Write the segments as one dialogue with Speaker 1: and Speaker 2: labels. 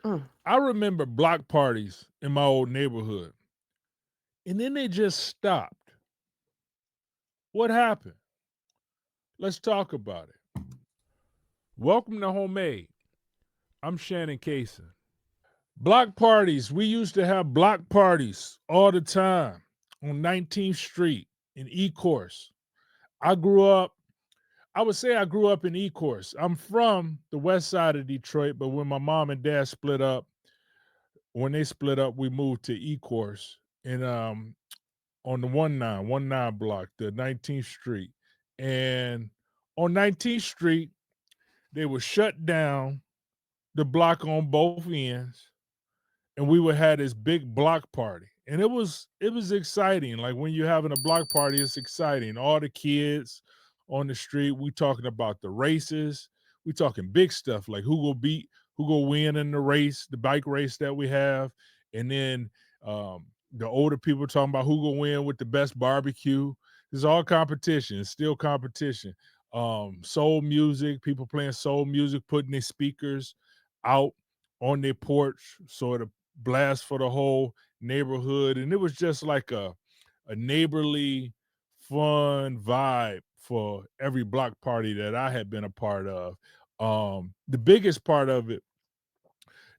Speaker 1: Mm.
Speaker 2: I remember block parties in my old neighborhood, and then they just stopped. What happened? Let's talk about it. Welcome to Homemade. I'm Shannon Cason. Block parties. We used to have block parties all the time on 19th Street in Ecorse. I grew up, I would say I grew up in Ecorse. I'm from the west side of Detroit, but when my mom and dad split up, when they split up, we moved to Ecorse and on the 19 block, the 19th Street. And on 19th Street, they would shut down the block on both ends and we would have this big block party. And it was exciting. Like when you're having a block party, it's exciting. All the kids on the street, we talking about the races. We talking big stuff like who go win in the race, the bike race that we have. And then the older people talking about who go win with the best barbecue. It's all competition. It's still competition. Soul music, people playing soul music, putting their speakers out on their porch so it blast for the whole neighborhood. And it was just like a neighborly, fun vibe for every block party that I had been a part of. The biggest part of it,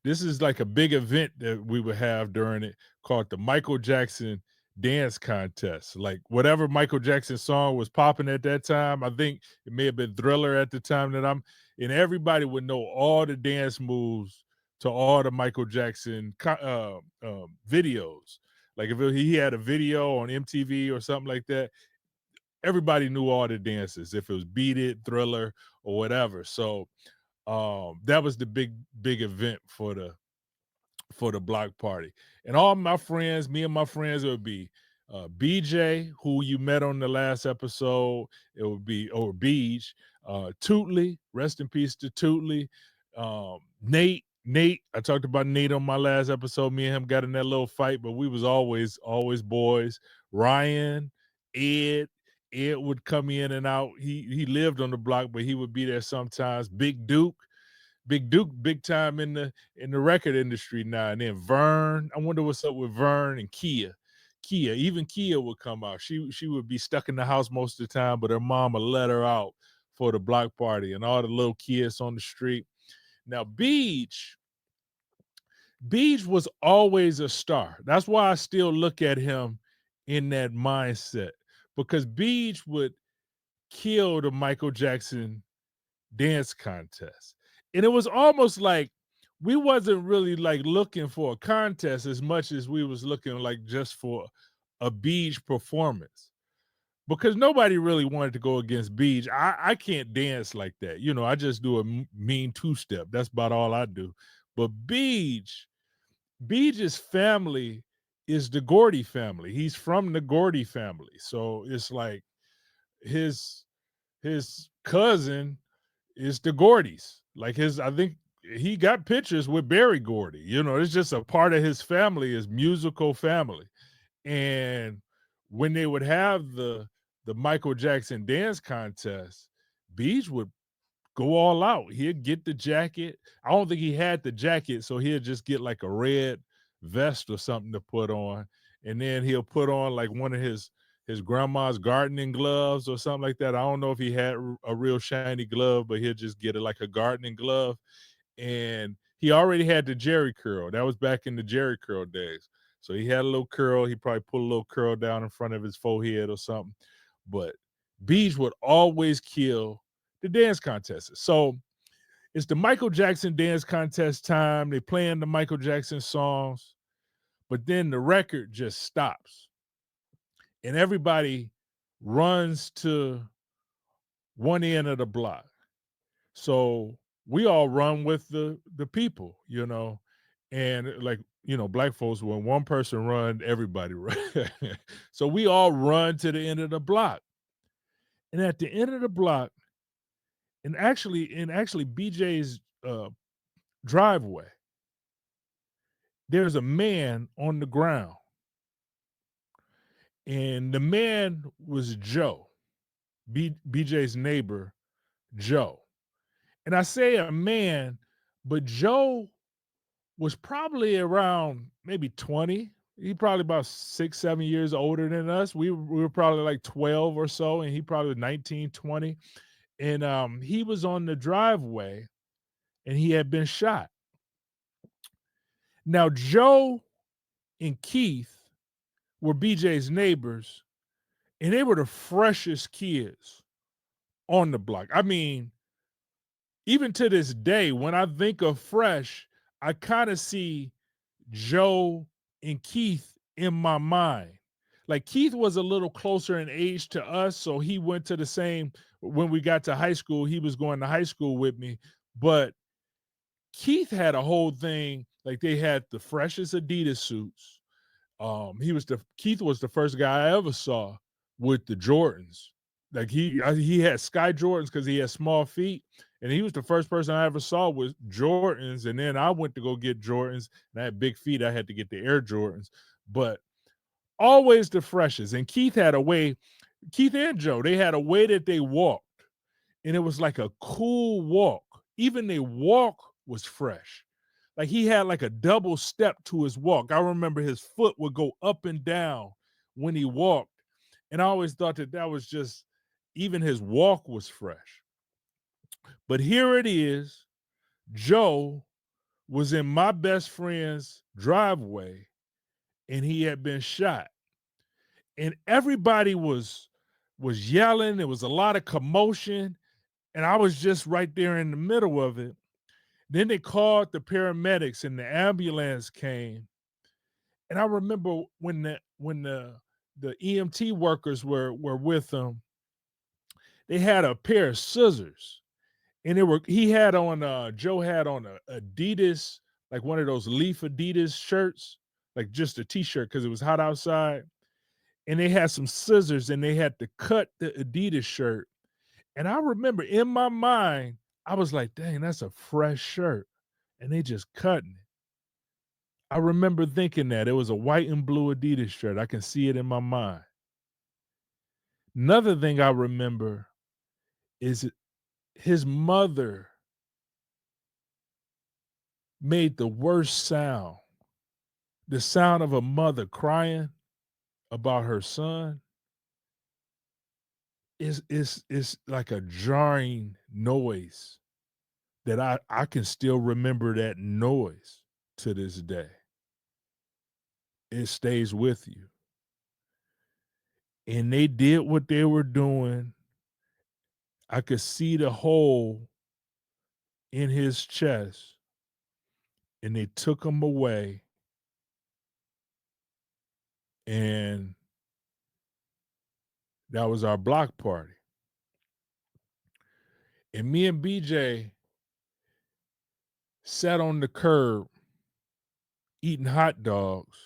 Speaker 2: this is like a big event that we would have during it called the Michael Jackson dance contest. Like whatever Michael Jackson song was popping at that time, I think it may have been Thriller at the time that I'm, and everybody would know all the dance moves to all the Michael Jackson videos. Like if he had a video on MTV or something like that, everybody knew all the dances. If it was Beat It, Thriller, or whatever. So that was the big event for the block party. And all my friends, me and my friends, it would be BJ, who you met on the last episode. It would be or Beej, Tootley, rest in peace to Tootley. Nate, I talked about Nate on my last episode. Me and him got in that little fight, but we was always boys. Ryan, Ed, Ed would come in and out. He lived on the block, but he would be there sometimes. Big Duke, big time in the record industry now. And then Vern, I wonder what's up with Vern and Kia. Even Kia would come out. She would be stuck in the house most of the time, but her mama let her out for the block party and all the little kids on the street. Now Beach was always a star. That's why I still look at him in that mindset because Beach would kill the Michael Jackson dance contest. And it was almost like we wasn't really like looking for a contest as much as we was looking like just for a Beach performance. Because nobody really wanted to go against Beach. I can't dance like that. You know, I just do a mean two-step. That's about all I do. But Beach's family is the Gordy family. He's from the Gordy family. So it's like his his cousin is the Gordys. Like I think he got pictures with Barry Gordy. You know, it's just a part of his family, his musical family. And when they would have the Michael Jackson dance contest, Beach would go all out. He'd get the jacket. I don't think he had the jacket, so he'd just get like a red vest or something to put on, and then he'll put on like one of his grandma's gardening gloves or something like that. I don't know if he had a real shiny glove, but he'll just get it like a gardening glove. And he already had the Jerry curl. That was back in the Jerry curl days. So he had a little curl. He probably put a little curl down in front of his forehead or something. But Beach would always kill the dance contest. So it's the Michael Jackson dance contest time. They playing the Michael Jackson songs, but then the record just stops, and everybody runs to one end of the block. So we all run with the people, you know, and like black folks, when one person run, everybody run. So we all run to the end of the block, and at the end of the block, and actually BJ's driveway, there's a man on the ground, and the man was Joe, BJ's neighbor, Joe. And I say a man, but Joe was probably around maybe 20. He probably about 6, 7 years older than us. We were probably like 12 or so, and he probably 19, 20. And he was on the driveway and he had been shot. Now, Joe and Keith were BJ's neighbors, and they were the freshest kids on the block. I mean, even to this day, when I think of fresh, I kind of see Joe and Keith in my mind. Like Keith was a little closer in age to us, so he went to the same when we got to high school, he was going to high school with me. But Keith had a whole thing, like they had the freshest Adidas suits. Keith was the first guy I ever saw with the Jordans. Like he had Sky Jordans because he had small feet, and he was the first person I ever saw with Jordans. And then I went to go get Jordans, and I had big feet. I had to get the Air Jordans, but always the freshest. And Keith had a way. Keith and Joe, they had a way that they walked, and it was like a cool walk. Even their walk was fresh. Like he had like a double step to his walk. I remember his foot would go up and down when he walked. And I always thought that that was just, even his walk was fresh. But here it is. Joe was in my best friend's driveway and he had been shot. And everybody was yelling. There was a lot of commotion. And I was just right there in the middle of it. Then they called the paramedics and the ambulance came. And I remember when the EMT workers were with them, they had a pair of scissors, and he had on Joe had on a Adidas, like one of those leaf Adidas shirts, like just a t-shirt because it was hot outside. And they had some scissors and they had to cut the Adidas shirt. And I remember in my mind, I was like, dang, that's a fresh shirt. And they just cutting it. I remember thinking that it was a white and blue Adidas shirt. I can see it in my mind. Another thing I remember is his mother made the worst sound. The sound of a mother crying about her son is like a jarring noise that I can still remember that noise to this day. It stays with you. And they did what they were doing. I could see the hole in his chest, and they took him away. And that was our block party. And me and BJ sat on the curb eating hot dogs,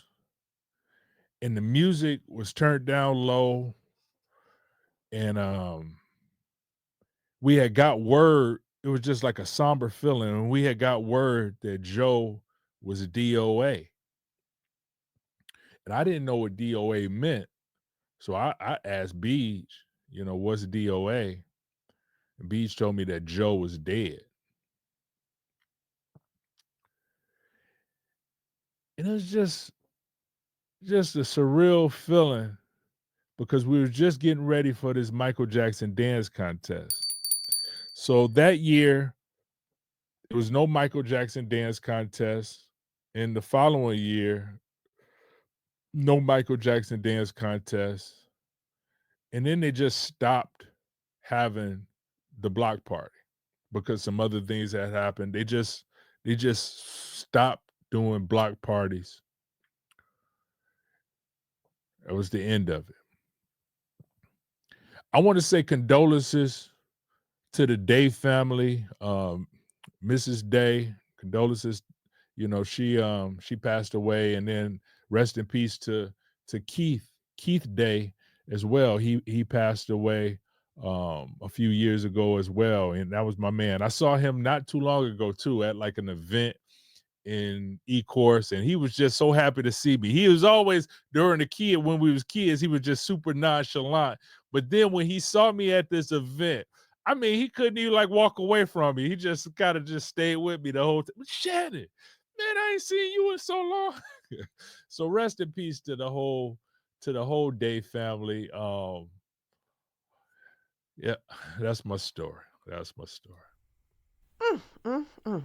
Speaker 2: and the music was turned down low. And we had got word, it was just like a somber feeling, and we had got word that Joe was DOA. And I didn't know what DOA meant. So I asked Beach, what's DOA? And Beach told me that Joe was dead. And it was just a surreal feeling because we were just getting ready for this Michael Jackson dance contest. So that year, there was no Michael Jackson dance contest. And the following year, no Michael Jackson dance contest. And then they just stopped having the block party because some other things had happened. They just stopped doing block parties. That was the end of it. I want to say condolences to the Day family. Mrs. Day, condolences. She passed away, and then rest in peace to Keith Day as well. He passed away a few years ago as well, and that was my man. I saw him not too long ago too at like an event in Ecorse, and he was just so happy to see me. He was always when we was kids, he was just super nonchalant. But then when he saw me at this event, I mean, he couldn't even like walk away from me. He just kind of just stayed with me the whole time. Shannon, Man, I ain't seen you in so long. So rest in peace to the whole Day family. Yeah, that's my story. That's my story.
Speaker 1: Mm, mm, mm.